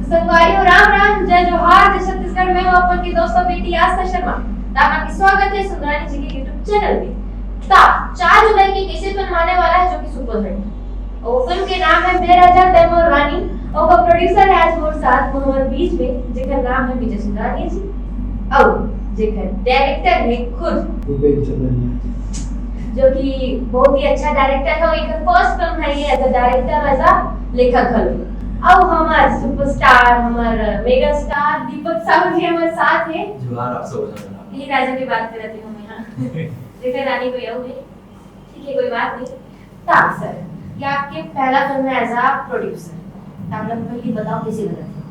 संगवारी राम राम जय जोहार जय छत्तीसगढ़ में हूं अपन की दोस्तों बेटी आस्था शर्मा। आपका स्वागत है सुंदरानी जी के YouTube चैनल में। 4 जुलाई की कैसे फिल्म आने वाला है जो कि सुपर हिट। और फिल्म के नाम है बेराजा तैमूर रानी और का प्रोड्यूसर है आज मोर साथ मोहर बीच में जेकर नाम है विजय सुंदरानी जी और जेकर डायरेक्टर है खुद जो कि बहुत ही अच्छा डायरेक्टर है। एक फर्स्ट फिल्म है ये as a director as a लेखक है। अब हमार सुपरस्टार हमार मेगा स्टार दीपक साहू जी हमारे साथ है। जोहार आप सब यही राजा की बात कर रहे थे हम यहाँ देखा रानी को यह हुए ठीक है कोई बात नहीं। ताक सर ये आपके पहला फिल्म है एज अ प्रोड्यूसर आप लोग पहले बताओ कैसे लगा था।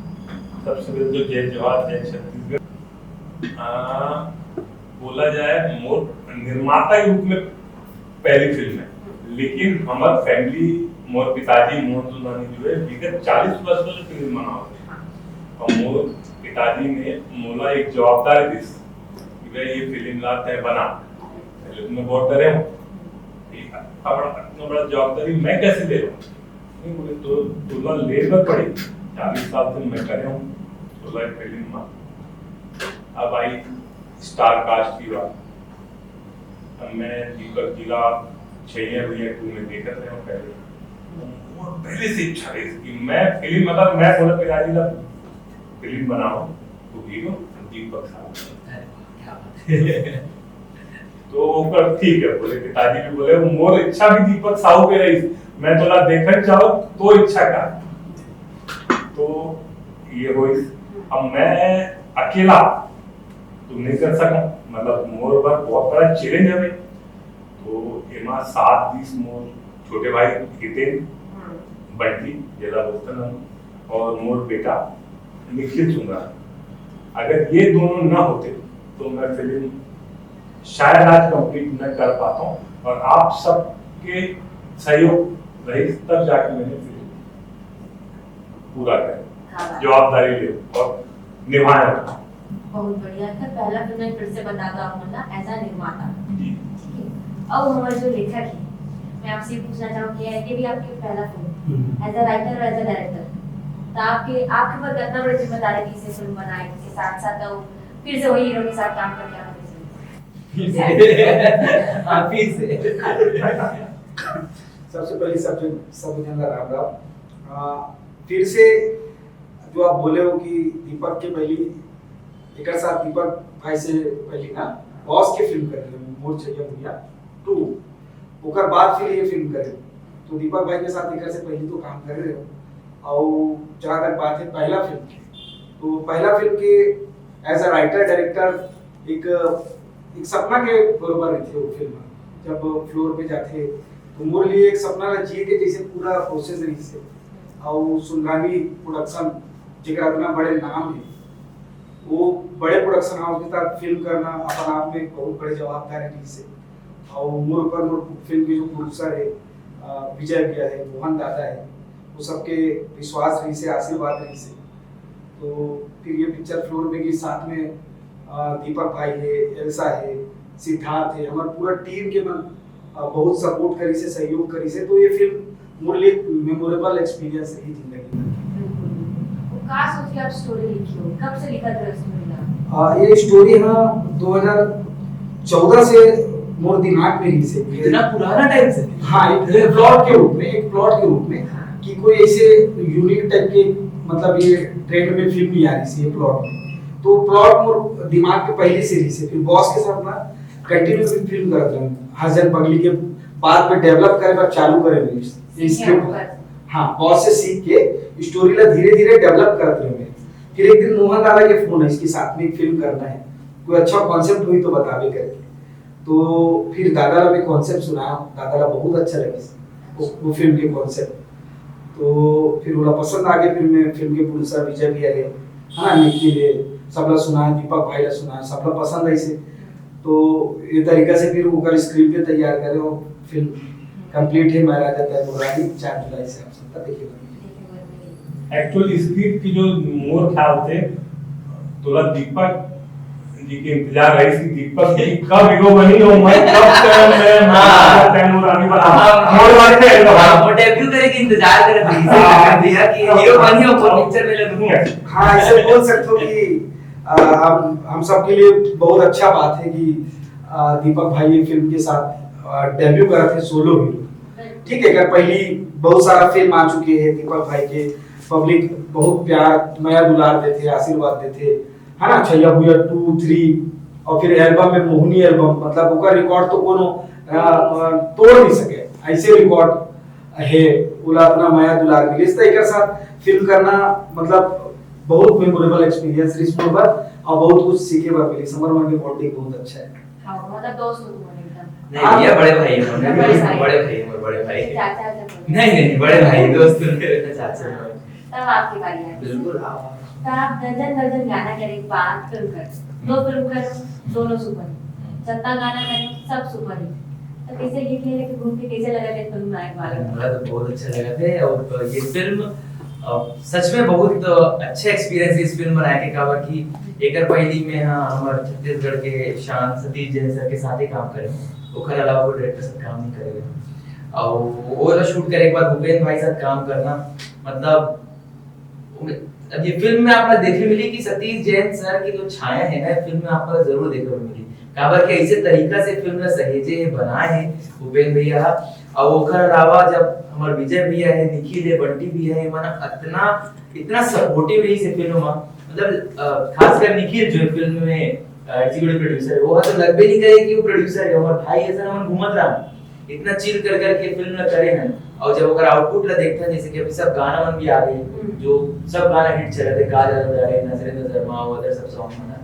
सबसे पहले तो जय जोहार जय छत्तीसगढ़। बोला जाए मोर निर्माता के रूप में पहली फिल्म है, लेकिन हमार फैमिली मोर पिताजी मोहन सुंदरानी जो है विगत 40 वर्ष से फिल्म बनाते और मोर पिताजी ने मोला एक जवाबदारी दी कि भाई ये फिल्म लाते हैं बना। पहले तो मैं बहुत डरे हूँ इतना बड़ा जवाबदारी मैं कैसे ले रहा हूँ, नहीं बोले तो तुला लेबर पड़ी 40 साल से मैं करे हूँ तुला फिल्म में। अब आई स्टार कास्ट की बात, मैं दीपक जिला छैया भैया 2 में देख रहे हो पहले से इच्छा है कि मैं फिल्म मतलब मैं बोला पिताजी ला फिल्म बनाओ तो हीरो दीपक साहू तो ऊपर ठीक है बोले पिताजी भी बोले मोर इच्छा भी दीपक साहू के रही मैं तोला देखना चाहो तो इच्छा का तो ये हो। अब मैं अकेला तो नहीं कर सका मतलब मोर पर बहुत बड़ा चैलेंज है तो एमा 7-20 मोर छोटे भाई हितेन बंटी जिला बोलते और मोर बेटा निखिल चुंगा। अगर ये दोनों ना होते तो मैं फिल्म शायद आज कंप्लीट न कर पाता हूँ और आप सबके सहयोग रही तब जाके मैंने फिल्म पूरा कर जवाबदारी ले और निभाया। बहुत बढ़िया था पहला फिल्म फिर से बताता हूं ना एज अ निर्माता जी। अब हमारे जो लेखक है मैं आपसे पूछना चाहूंगी ये भी आपके पहला फिल्म एज अ राइटर और एज अ डायरेक्टर तो आपके ऊपर कितना बड़ी जिम्मेदारी थी इसे फिल्म बनाने के साथ साथ तो फिर से वही हीरो के साथ काम करके आप फिर से सबसे पहले सब जन राम राम। फिर से जो आप बोले हो कि दीपक के पहली एक साथ दीपक भाई से पहली ना बॉस के फिल्म कर मोर छैया भैया 2 ओकर बाद फिर ये फिल्म करे तो दीपक भाई के साथ एक से पहले तो काम कर रहे हो और जहाँ तक बात है पहला फिल्म की तो पहला फिल्म के एज अ राइटर डायरेक्टर एक सपना के बराबर रहते वो फिल्म जब फ्लोर पे जाते तो मोर लिए एक सपना जिए के जैसे पूरा प्रोसेस रही से और सुंदरानी प्रोडक्शन जेकरा इतना बड़े नाम है वो बड़े प्रोडक्शन हाउस के साथ फिल्म करना अपन आप में बहुत बड़े जवाबदारी से और मोर पर मोर फिल्म के जो प्रोड्यूसर है विजय भैया है मोहन दादा है वो सबके विश्वास रही से आशीर्वाद रही से तो फिर ये पिक्चर फ्लोर में की साथ में दीपक भाई है एल्सा है सिद्धार्थ है हमारा पूरा टीम के मन बहुत सपोर्ट करी से सहयोग करी से तो ये फिल्म मोर लिए मेमोरेबल एक्सपीरियंस रही जिंदगी में। कहाँ सोची आप स्टोरी लिखी हो कब से लिखा था स्टोरी ये स्टोरी हाँ 2014 से मोर दिमाग में रही से इतना पुराना टाइम से हाँ एक प्लॉट के रूप में कि कोई ऐसे यूनिक टाइप के मतलब ये ट्रेंड में फिल्म नहीं आ रही थी ये प्लॉट में तो प्लॉट मोर दिमाग के पहले से रही से फिर बॉस के साथ ना कंटिन्यू फिल्म करत रहे हसन पगली के बाद में डेवलप करे पर चालू करे ये स्क्रिप्ट हाँ बॉस से सीख के स्टोरी ला धीरे धीरे डेवलप करते रहे। फिर एक दिन मोहन दादा के फोन है इसके साथ में एक फिल्म करना है कोई अच्छा कॉन्सेप्ट हुई तो बतावे करके तो फिर दादा ला में कॉन्सेप्ट सुनाया दादा ला बहुत अच्छा लगे वो फिल्म के कॉन्सेप्ट तो फिर वो पसंद आ गया फिर मैं फिल्म के प्रोड्यूसर विजय भी आए हाँ निखिल है सबला सुनाया दीपक भाई ला सुनाया सबला पसंद आई से तो ये तरीका से फिर वो स्क्रिप्ट तैयार करे और फिल्म कंप्लीट है महाराजा तैमूर रानी 4 जुलाई से आप सबका देखिएगा। एक्चुअली स्क्रिप्ट की जो मोर ख्याल थे तोला दीपक जी की इंतजार रही थी दीपक जी कब हीरो बनी हो मैं कब मैं तैमूर रानी बना मोड़ वाले वो डेब्यू करे कि इंतजार कर रही थी कर दिया कि हीरो बनी हो और पिक्चर में लगूं। हाँ ऐसे बोल सकते हो कि हम सबके लिए बहुत अच्छा बात है कि दीपक भाई ये फिल्म के साथ डेब्यू करा थे सोलो हीरो। ठीक है, अगर पहली बहुत सारा फिल्म आ चुके हैं दीपक भाई के, पब्लिक बहुत प्यार नया दुलार देते, आशीर्वाद देते है ना, छैया भुया 2 3 और फिर एल्बम में मोहनी एल्बम, मतलब ओका रिकॉर्ड तो कोनो तोड़ नहीं सके, ऐसे रिकॉर्ड है उला अपना माया दुलार मिले। इस तरह के साथ फिल्म करना मतलब बहुत मेमोरेबल एक्सपीरियंस रिस्पॉन्सिबल और बहुत कुछ सीखे बार मिली। समर मन में बॉन्डिंग बहुत अच्छा है। हां मतलब दोस्त हो तुम एकदम। नहीं भैया बड़े भाई हैं, बड़े भाई चाचा नहीं बड़े भाई दोस्त मेरे चाचा। तब आपकी बारी है। बिल्कुल तो आप दर्जन गाना करे बात फिल्म कर, 2 फिल्म करो दोनों सुपर हिट, जितना गाना करो सब सुपर हिट। तो कैसे लिख ले कि घूम के कैसे लगा थे फिल्म नायक वाला? मुझे तो बहुत अच्छा लगा थे और ये फिल्म सच में बहुत अच्छा एक्सपीरियंस इस फिल्म बनाए के काबर की एकर पहली में हमारे छत्तीसगढ़ के शान सतीश जैन सर के साथ ही काम करे, ओकर अलावा कोई डायरेक्टर से काम नहीं करेगा। और वो वाला शूट करे के बाद भूपेन भाई साथ काम करना, मतलब अब ये फिल्म में आपने देखने मिली कि सतीश जैन सर की जो छाया है ना फिल्म में आपको जरूर देखने मिली, काबर के ऐसे तरीका से फिल्म में सहेजे बनाए हैं भूपेन भैया। और ओकर अलावा जब हमारे विजय भैया है, निखिल है, बंटी भी है, माना इतना सपोर्टिव रही से फिल्म में, मतलब खासकर निखिल जो फिल्म में एग्जीक्यूटिव प्रोड्यूसर है, वो तो लग भी नहीं करे कि वो प्रोड्यूसर है, और भाई ऐसा ना घूमत रहा इतना चिल कर करके फिल्म में करे हैं। और जब ओकर आउटपुट ला देखता जैसे कि अभी सब गाना मन भी आ गए, जो सब गाना हिट चल रहे थे, काजल रहे, नजरेंद्र शर्मा और सब सॉन्ग बना।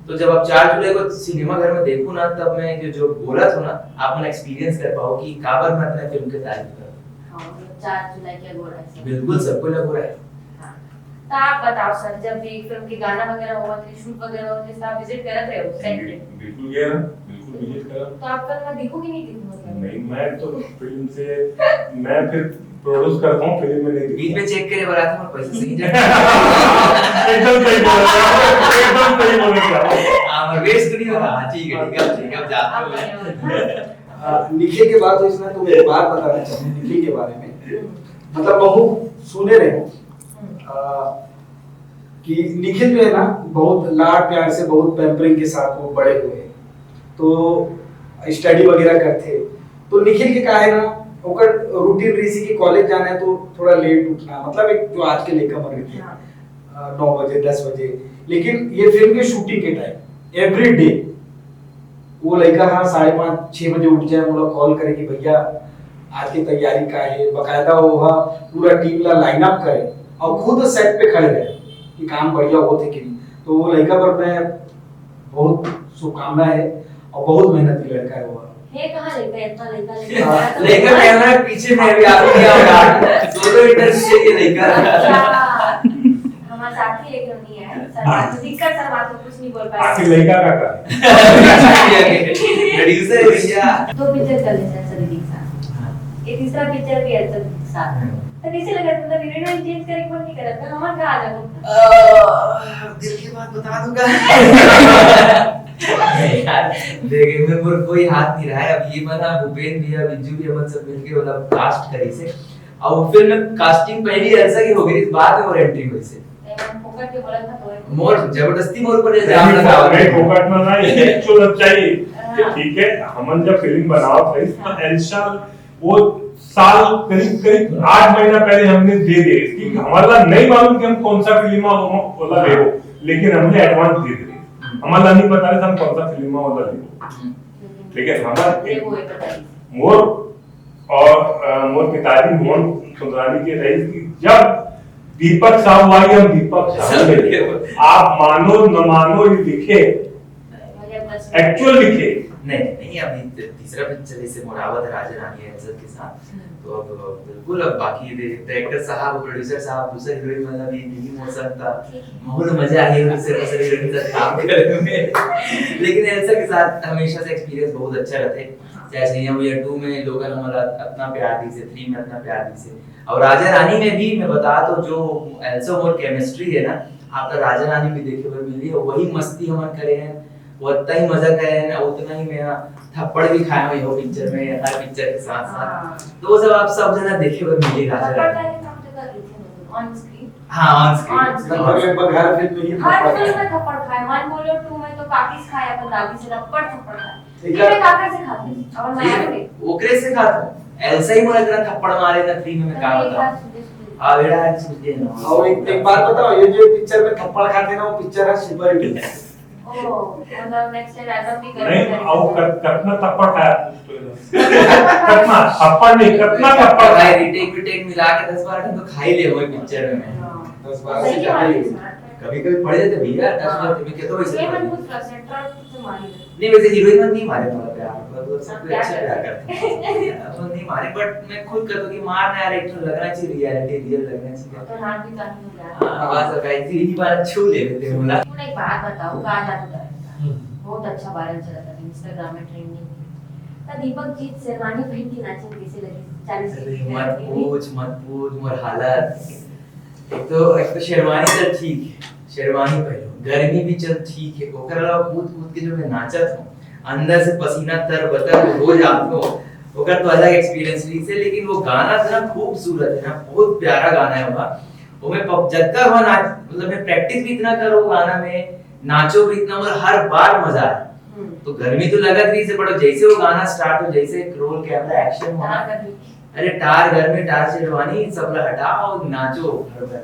तो जब आप 4 जुलाई को सिनेमा घर में देखूं ना, तब मैं जो बोला था ना आप मन एक्सपीरियंस कर पाओ कि काबर मैं अपने फिल्म के तारीफ कर। हां 4 जुलाई के गोरा है बिल्कुल सबको लग रहा है। हां तो आप बताओ सर, जब भी फिल्म के गाना वगैरह हुआ थे, शूट वगैरह हुआ थे, आप विजिट करत रहे हो सेट पे? बिल्कुल गया ना, बिल्कुल विजिट करा। तो आप फिल्म देखो कि नहीं देखो? नहीं मैं तो फिल्म से मैं फिर प्रोड्यूस करता हूं, फिल्म में नहीं बीच में चेक करे बरात में पैसे सही जा एकदम सही बोल हां वेस्ट नहीं होगा। ठीक है अब जाते हो। निखिल के बाद तो इसमें तुम एक बात बताना चाहूँ निखिल के बारे में, मतलब बहुत सुने रहे कि निखिल जो है ना बहुत लाड प्यार से बहुत पैम्परिंग के साथ वो बड़े हुए, तो स्टडी वगैरह करते। तो निखिल के का है ना ओकर रूटीन रही कि कॉलेज जाना है तो थोड़ा लेट उठना, मतलब एक जो आज के लेखा मर गए थे 9 बजे 10 बजे। लेकिन ये फिल्म के शूटिंग के टाइम एवरी डे वो लड़का 5:30 6 बजे उठ जाए, मुझे कॉल करे कि भैया आज की तैयारी का है, बकायदा वो पूरा टीम ला लाइन अप करे और खुद सेट पे खड़े रहे कि काम बढ़िया होते कि नहीं। तो वो लड़का पर मैं बहुत शुभकामना है और बहुत मेहनती लड़का है वो। है कहां लड़का इतना लड़का लड़का कैमरा के पीछे में भी आप क्या होगा सोलो इंटरव्यू के लड़का हमारा साथी लेकिन नहीं है सर, तो दिक्कत सर बात तो कुछ नहीं बोल पाए। आखिर लड़का का प्रोड्यूसर भैया 2 पिक्चर चले सर सभी के साथ, एक तीसरा पिक्चर भी है सर के साथ। तो कैसे लगा, मतलब हीरोइन चेंज करे कौन नहीं करता था, हमारा का अलग दिल की बात बता दूंगा यार देखे में पर कोई हाथ नहीं रहा है। अब ये बना भूपेन भैया बिज्जू भी हम सब मिलके मतलब कास्ट करी से, और वो फिल्म में कास्टिंग पहली ऐसा की हो गई, बाद में और एंट्री हुई से फोकट के बोला था तो मोर जबरदस्ती मोर पर जाम लगा मैं फोकट में ना ये एक्चुअल चाहिए कि ठीक है हमन जब फिल्म बनाओ थे तो एल्शा वो साल करीब 8 महीना पहले हमने दे दिए, इसकी हमारा नहीं मालूम कि हम कौन सा फिल्म वाला ले, लेकिन हमने एडवांस दे दिए, हमारा नहीं पता था हम कौन सा फिल्म वाला ले। लेकिन हमारा मोर और मोर पिताजी मोहन सुंदरानी के रही कि जब दीपक साहब आई हम दीपक साहब आप मानो न मानो ये लिखे एक्चुअल लिखे नहीं अभी तीसरा पिक्चर जैसे मुरावत राजा रानी है इज्जत के साथ, तो अब बिल्कुल अब बाकी डायरेक्टर साहब प्रोड्यूसर साहब दूसरे हीरोइन मतलब ये नहीं हो सकता, बहुत मजा आई है दूसरे हीरोइन के साथ काम करने में। लेकिन एल्सा के साथ हमेशा से एक्सपीरियंस बहुत अच्छा रहते, चाहे सैया भैया 2 में लोगन हमारा अपना प्यार दी से, 3 में अपना प्यार दी से, और राजा रानी में भी मैं बता तो जो एल्सा और केमिस्ट्री है ना, आप राजा रानी भी देखे हुए मिली है, वही मस्ती हम करे हैं वो उतना ही मजा करे ना, उतना ही मैं थप्पड़ भी खाया हूँ यो पिक्चर में, हर पिक्चर के साथ साथ। तो वो सब आप सब जना देखे हुए मिलेगा थप्पड़ खाने का हम जगह गए थे ऑन स्क्रीन। हाँ ऑन स्क्रीन लगभग हर फिल्म में ही हर थप्पड़ फिल्म खाया। में थप्पड़ खाए, वन बोलो टू में तो काकीस खाया, अपन दादी से रप्पड़ थप्पड़ खाए। ठीक ये है। मैं काका से खाती हूँ और मैं आगे ओकरे से खाता हूँ, ऐसा ही मुझे इतना थप्पड़ मारे ना 3 में क्या बताऊँ। हाँ बेटा आज सुनते हैं ना। और एक बात बताओ, ये जो पिक्चर में थप्पड़ खाते हैं ना, वो पिक्चर है सुपर हिट। ओह, मतलब नेक्स्ट टाइम एल्बम भी नहीं करेंगे। और कितना थप्पड़ खाया कितना थप्पड़ नहीं, कितना थप्पड़ भाई खाया। रिटेक विटेक मिला के 10-12 तो खा ही ले वो पिक्चर में। 10-12 से सही ज्यादा बात ही। है। कभी-कभी पड़ जाते भैया 10-12 में कहते हो ये वैसे। मन कुछ सेंटर से मारी नहीं वैसे हीरोइन मन नहीं मारे मतलब प्यार, मतलब सब प्यार अच्छा प्यार करते हैं। अब नहीं मारे बट मैं खुद कहता हूँ कि मारना यार एक तो लगना चाहिए, रियलिटी रियल लगना चाहिए। तो नाम भी कहीं हो गया। हाँ बस गाइस यही बात छू ले लेते हैं बोला। तूने एक बात बताओ, गाना था बहुत अच्छा वायरल चला था इंस्टाग्राम में, ट्रेंडिंग था। दीपक जी शेरवानी पहन के नाचे कैसे लगे? 40 अरे की मत पूछ मोर हालत। एक तो शेरवानी चल ठीक है, शेरवानी पहनो, गर्मी भी चल ठीक है, ओकर अलावा कूद के जो मैं नाचत हूँ, अंदर से पसीना तर बतर हो जात हो, ओकर तो अलग एक्सपीरियंस रही से। लेकिन वो गाना था ना खूबसूरत है ना, बहुत प्यारा गाना है वो। वो मैं जब तक वो नाच मतलब मैं प्रैक्टिस भी इतना करो गाना में, नाचो भी इतना, और हर बार मजा आए। तो गर्मी तो लगत रही से, बट जैसे वो गाना स्टार्ट हो, जैसे रोल कैमरा एक्शन हुआ, अरे टार घर में टार शेरवानी सब हटाओ नाचो।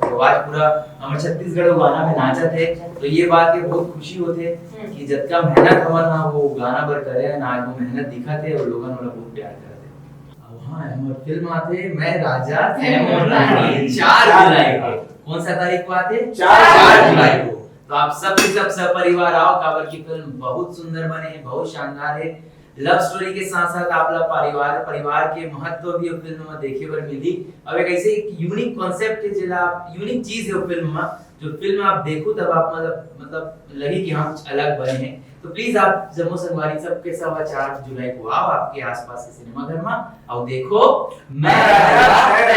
आवाज पूरा हमारे छत्तीसगढ़ वो गाना में नाचा थे। तो ये बात के बहुत खुशी होते कि जब का मेहनत हमन ना वो गाना बर करे ना, आज वो मेहनत दिखा थे और लोगन वाला बहुत प्यार करते। अब हाँ हमर फिल्म आते मैं राजा तैमूर रानी 4 जुलाई को। कौन सा तारीख को आते? 4 जुलाई को। तो आप सब के सब सपरिवार आओ, काबर की फिल्म बहुत सुंदर बने है, बहुत शानदार है। लव स्टोरी के साथ साथ आपला परिवार के महत्व भी वो फिल्म में देखे बर मिली। अब एक ऐसे एक यूनिक कॉन्सेप्ट है, जिला यूनिक चीज है वो फिल्म में, जो फिल्म आप देखो तब आप मतलब लगे कि हम अलग बने हैं। तो प्लीज आप जम्मू संगवारी सबके सब 4 जुलाई को आओ आपके आसपास के सिनेमा घर में, और देखो मैं राजा